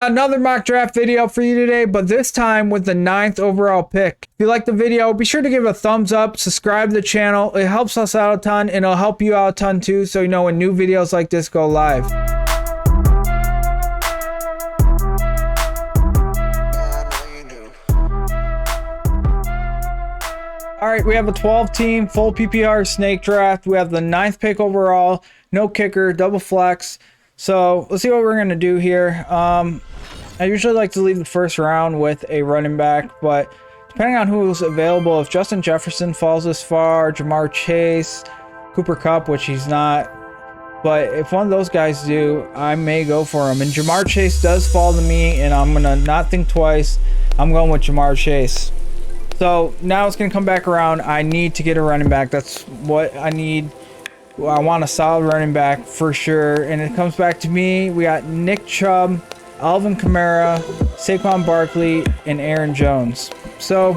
Another mock draft video for you today, but this time with the 9th overall pick. If you like the video, be sure to give it a thumbs up, subscribe to the channel. It helps us out a ton and it'll help you out a ton too, so you know when new videos like this go live. All right, we have a 12-team full PPR snake draft. We have the 9th pick overall, no kicker, double flex. So let's see what we're going to do here. I usually like to leave the first round with a running back, but depending on who's available, if Justin Jefferson falls this far, Jamar Chase, Cooper Kupp, which he's not, but if one of those guys do, I may go for him. And Jamar Chase does fall to me, and I'm going to not think twice. I'm going with Jamar Chase. So now it's going to come back around. I need to get a running back. That's what I need. I want a solid running back for sure. And it comes back to me. We got Nick Chubb, Alvin Kamara, Saquon Barkley, and Aaron Jones. So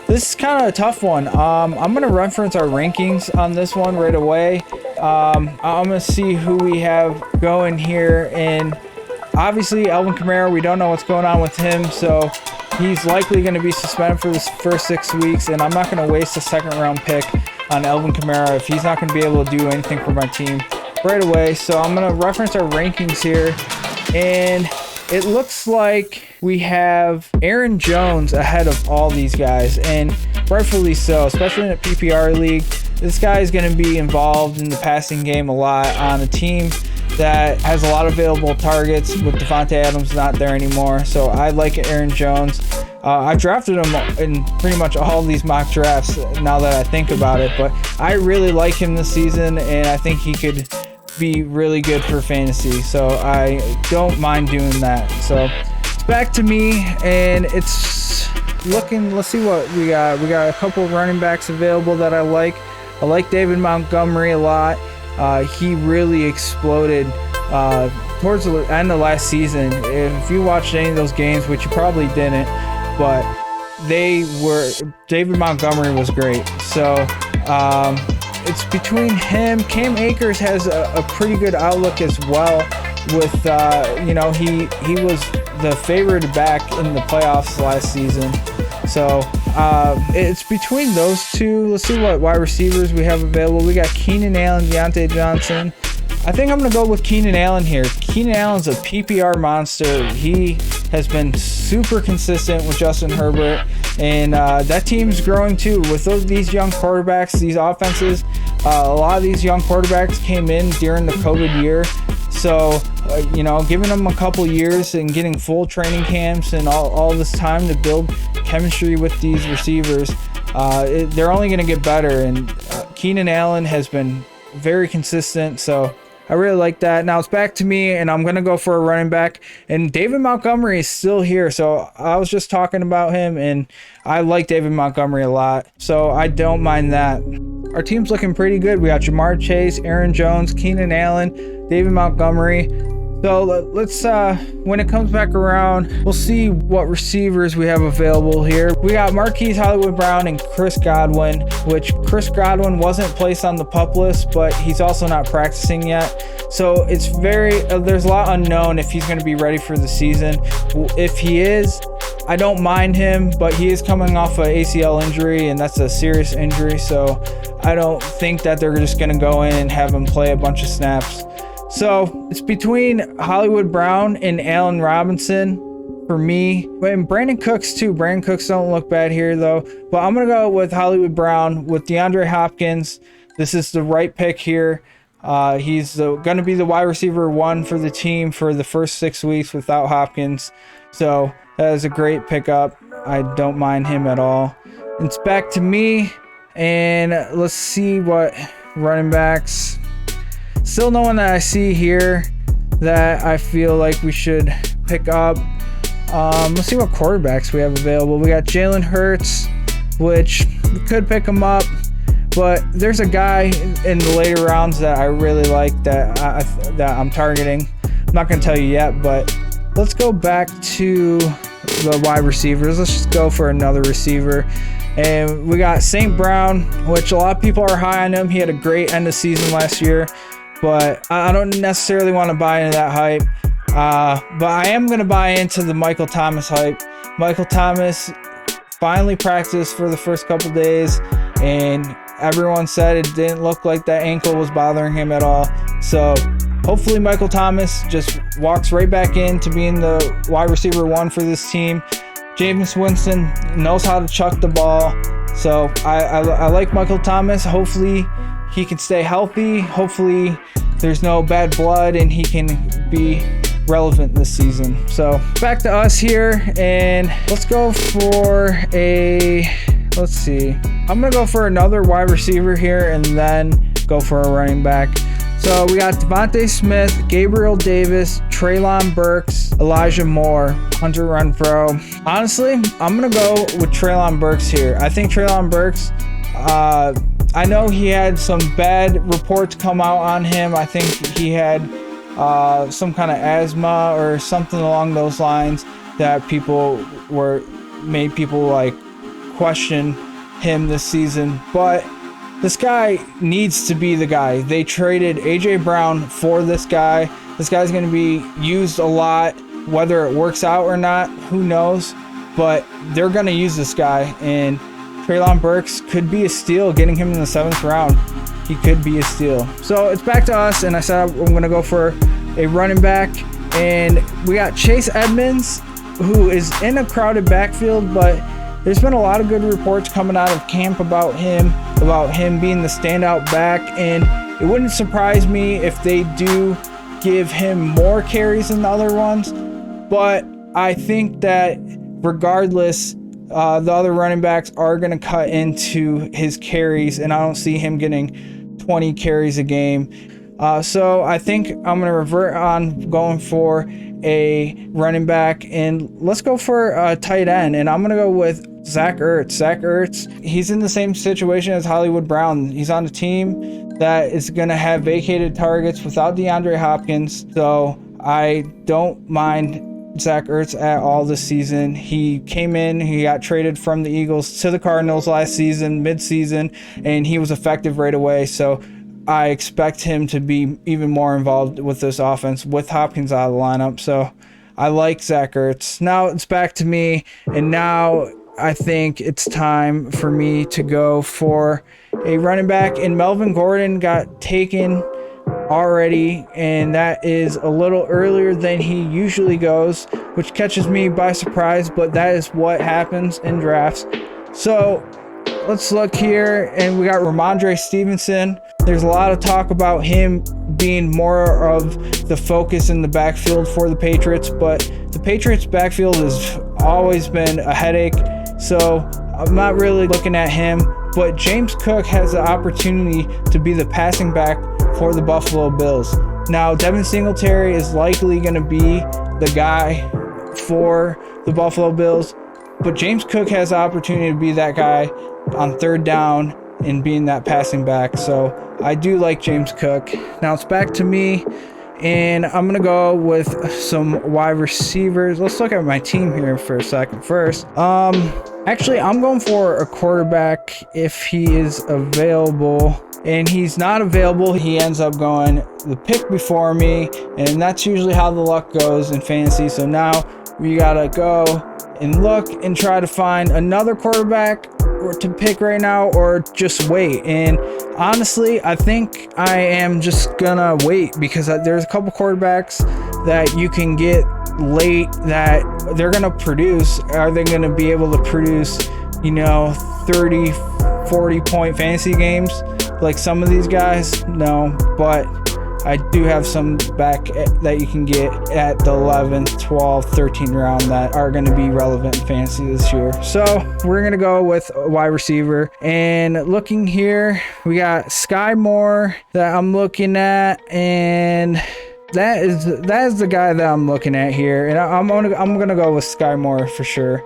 this is kind of a tough one. I'm going to reference our rankings on this one right away. I'm going to see who we have going here. And obviously Alvin Kamara, we don't know what's going on with him. So he's likely going to be suspended for the first 6 weeks. And I'm not going to waste a second round pick on Alvin Kamara if he's not going to be able to do anything for my team right away. So I'm going to reference our rankings here, and it looks like we have Aaron Jones ahead of all these guys, and rightfully so, especially in a PPR league. This guy is going to be involved in the passing game a lot on a team that has a lot of available targets with Devontae Adams not there anymore. So I like Aaron Jones. I drafted him in pretty much all of these mock drafts now that I think about it, but I really like him this season, and I think he could be really good for fantasy, so I don't mind doing that. So it's back to me, and it's looking, let's see what we got. We got a couple of running backs available that I like. I like David Montgomery a lot. He really exploded towards the end of last season. If you watched any of those games, which you probably didn't, but David Montgomery was great. So it's between him. Cam Akers has a pretty good outlook as well. With he was the favorite back in the playoffs last season. So it's between those two. Let's see what wide receivers we have available. We got Keenan Allen, Deontay Johnson. I think I'm going to go with Keenan Allen here. Keenan Allen's a PPR monster. He has been super consistent with Justin Herbert, and that team's growing too. With these young quarterbacks, these offenses, a lot of these young quarterbacks came in during the COVID year. So, giving them a couple years and getting full training camps and all this time to build chemistry with these receivers, they're only going to get better. And Keenan Allen has been very consistent, so I really like that. Now it's back to me, and I'm going to go for a running back. And David Montgomery is still here, so I was just talking about him, and I like David Montgomery a lot, so I don't mind that. Our team's looking pretty good. We got Jamar Chase, Aaron Jones, Keenan Allen, David Montgomery. So let's, when it comes back around, we'll see what receivers we have available here. We got Marquise Hollywood Brown and Chris Godwin, which Chris Godwin wasn't placed on the PUP list, but he's also not practicing yet. So it's there's a lot unknown if he's going to be ready for the season. If he is, I don't mind him, but he is coming off an ACL injury, and that's a serious injury. So I don't think that they're just going to go in and have him play a bunch of snaps. So it's between Hollywood Brown and Allen Robinson for me. And Brandon Cooks too. Brandon Cooks don't look bad here though. But I'm going to go with Hollywood Brown with DeAndre Hopkins. This is the right pick here. He's going to be the wide receiver 1 for the team for the first 6 weeks without Hopkins. So that is a great pickup. I don't mind him at all. It's back to me. And let's see what running backs. Still no one that I see here that I feel like we should pick up. Let's see what quarterbacks we have available. We got Jalen Hurts, which we could pick him up, but there's a guy in the later rounds that I really like that I'm targeting. I'm not going to tell you yet, but let's go back to the wide receivers. Let's just go for another receiver. And we got St. Brown, which a lot of people are high on him. He had a great end of season last year, but I don't necessarily want to buy into that hype. But I am going to buy into the Michael Thomas hype. Michael Thomas finally practiced for the first couple days, and everyone said it didn't look like that ankle was bothering him at all. So hopefully Michael Thomas just walks right back into being the wide receiver 1 for this team. Jameis Winston knows how to chuck the ball. So I like Michael Thomas. Hopefully he can stay healthy. Hopefully there's no bad blood and he can be relevant this season. So back to us here, and let's go for let's see. I'm going to go for another wide receiver here and then go for a running back. So we got Devontae Smith, Gabriel Davis, Treylon Burks, Elijah Moore, Hunter Renfrow. Honestly, I'm going to go with Treylon Burks here. I think Treylon Burks, I know he had some bad reports come out on him. I think he had some kind of asthma or something along those lines that made people like question him this season. But this guy needs to be the guy. They traded AJ Brown for this guy. This guy's going to be used a lot. Whether it works out or not, who knows? But they're going to use this guy, and Treylon Burks could be a steal, getting him in the 7th round. He could be a steal. So it's back to us, and I said I'm going to go for a running back. And we got Chase Edmonds, who is in a crowded backfield, but there's been a lot of good reports coming out of camp about him being the standout back, and it wouldn't surprise me if they do give him more carries than the other ones. But I think that regardless, the other running backs are going to cut into his carries, and I don't see him getting 20 carries a game. So I think I'm going to revert on going for a running back, and let's go for a tight end, and I'm going to go with Zach Ertz. Zach Ertz, he's in the same situation as Hollywood Brown. He's on a team that is going to have vacated targets without DeAndre Hopkins, so I don't mind Zach Ertz at all this season. He came in, he got traded from the Eagles to the Cardinals last season, mid-season, and he was effective right away, so I expect him to be even more involved with this offense with Hopkins out of the lineup. So I like Zach Ertz. Now it's back to me, and now I think it's time for me to go for a running back, and Melvin Gordon got taken already, and that is a little earlier than he usually goes, which catches me by surprise, but that is what happens in drafts. So let's look here, and we got Romandre Stevenson. There's a lot of talk about him being more of the focus in the backfield for the Patriots, but the Patriots backfield has always been a headache, so I'm not really looking at him. But James Cook has the opportunity to be the passing back for the Buffalo Bills. Now, Devin Singletary is likely going to be the guy for the Buffalo Bills, but James Cook has the opportunity to be that guy on 3rd down and being that passing back. So I do like James Cook. Now it's back to me, and I'm going to go with some wide receivers. Let's look at my team here for a second first. Actually, I'm going for a quarterback if he is available. And he's not available, he ends up going the pick before me, and that's usually how the luck goes in fantasy. So now we gotta go and look and try to find another quarterback or to pick right now, or just wait. And honestly, I think I am just gonna wait, because there's a couple quarterbacks that you can get late that they're gonna produce. Are they gonna be able to produce, 30, 40 point fantasy games like some of these guys? No, but I do have some back that you can get at the 11th, 12th, 13th round that are going to be relevant in fantasy this year. So we're going to go with a wide receiver. And looking here, we got Sky Moore that I'm looking at, and that is the guy that I'm looking at here, and I'm gonna go with Sky Moore for sure.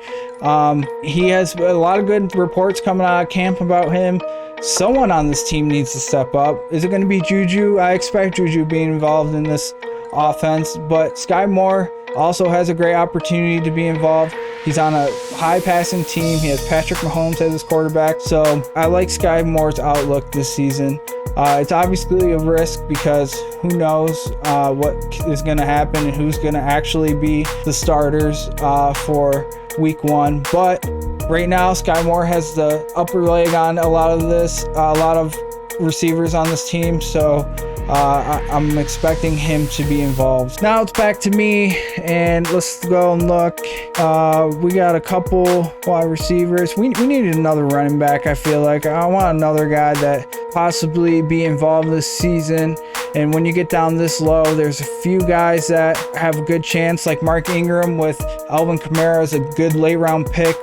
He has a lot of good reports coming out of camp about him. Someone on this team needs to step up. Is it going to be Juju? I expect Juju being involved in this offense, but Sky Moore also has a great opportunity to be involved. He's on a high passing team. He has Patrick Mahomes as his quarterback, so I like Sky Moore's outlook this season. It's obviously a risk because who knows what is going to happen and who's going to actually be the starters for week 1. But right now, Sky Moore has the upper leg on a lot of this, a lot of receivers on this team, so I'm expecting him to be involved. Now it's back to me, and let's go and look. We got a couple wide receivers. We need another running back. I feel like I want another guy that possibly be involved this season. And when you get down this low, there's a few guys that have a good chance, like Mark Ingram with Alvin Kamara is a good late round pick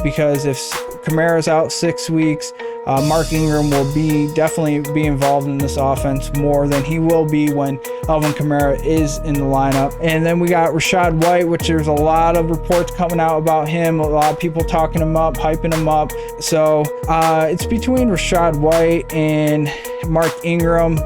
because if Kamara's out 6 weeks, Mark Ingram will definitely be involved in this offense more than he will be when Alvin Kamara is in the lineup. And then we got Rashad White, which there's a lot of reports coming out about him, a lot of people talking him up, hyping him up. So it's between Rashad White and Mark Ingram.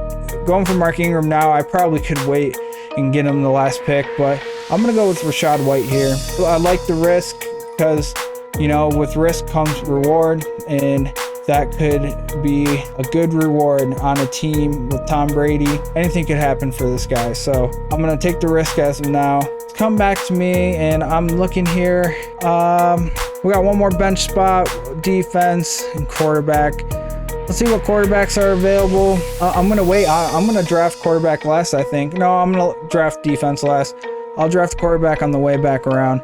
Going for Mark Ingram now, I probably could wait and get him the last pick, but I'm gonna go with Rashad White here. I like the risk because, you know, with risk comes reward, and that could be a good reward on a team with Tom Brady. Anything could happen for this guy, so I'm gonna take the risk as of now. Come back to me, and I'm looking here. We got one more bench spot, defense and quarterback. Let's see what quarterbacks are available. I'm gonna wait. I'm gonna draft quarterback last, I think. No, I'm gonna draft defense last. I'll draft quarterback on the way back around.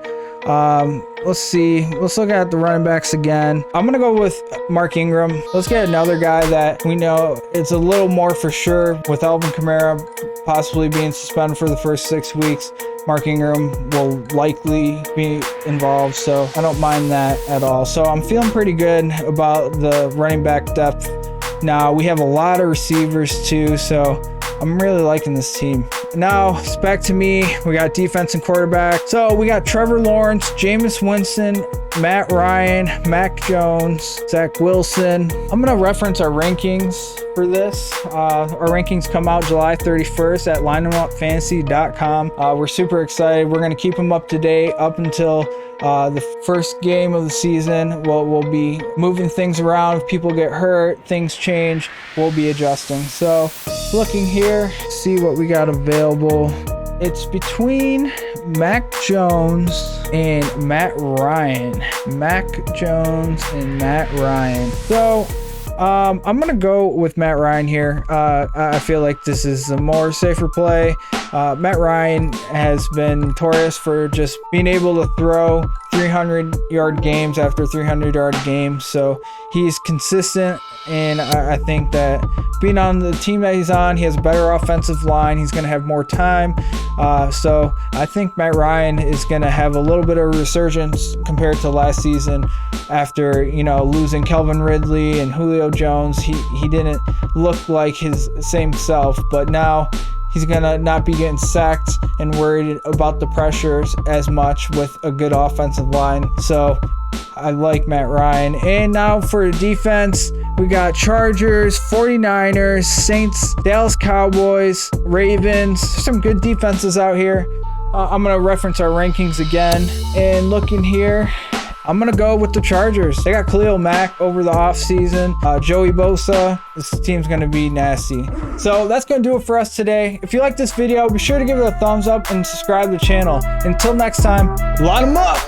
Let's see. Let's look at the running backs again. I'm gonna go with Mark Ingram. Let's get another guy that we know it's a little more for sure with Alvin Kamara possibly being suspended for the first 6 weeks. Mark Ingram will likely be involved, so I don't mind that at all. So I'm feeling pretty good about the running back depth. Now we have a lot of receivers too, so I'm really liking this team. Now it's back to me. We got defense and quarterback. So we got Trevor Lawrence, Jameis Winston, Matt Ryan, Mac Jones, Zach Wilson. I'm gonna reference our rankings for this. Our rankings come out July 31st at lineemupfantasy.com. We're super excited. We're gonna keep them up to date up until the first game of the season. We'll be moving things around. If people get hurt, things change, we'll be adjusting. So looking here, see what we got available. It's between Mac Jones and Matt Ryan. Mac Jones and Matt Ryan. So I'm gonna go with Matt Ryan here. I feel like this is a more safer play. Matt Ryan has been notorious for just being able to throw 300-yard games after 300-yard games, so he's consistent, and I think that being on the team that he's on, he has a better offensive line. He's going to have more time, so I think Matt Ryan is going to have a little bit of a resurgence compared to last season after, you know, losing Calvin Ridley and Julio Jones. He didn't look like his same self, but now he's gonna not be getting sacked and worried about the pressures as much with a good offensive line. So I like Matt Ryan. And now for the defense, we got Chargers, 49ers, Saints, Dallas Cowboys, Ravens. There's some good defenses out here. I'm gonna reference our rankings again. And looking here, I'm going to go with the Chargers. They got Khalil Mack over the offseason. Joey Bosa. This team's going to be nasty. So that's going to do it for us today. If you like this video, be sure to give it a thumbs up and subscribe to the channel. Until next time, line 'em up!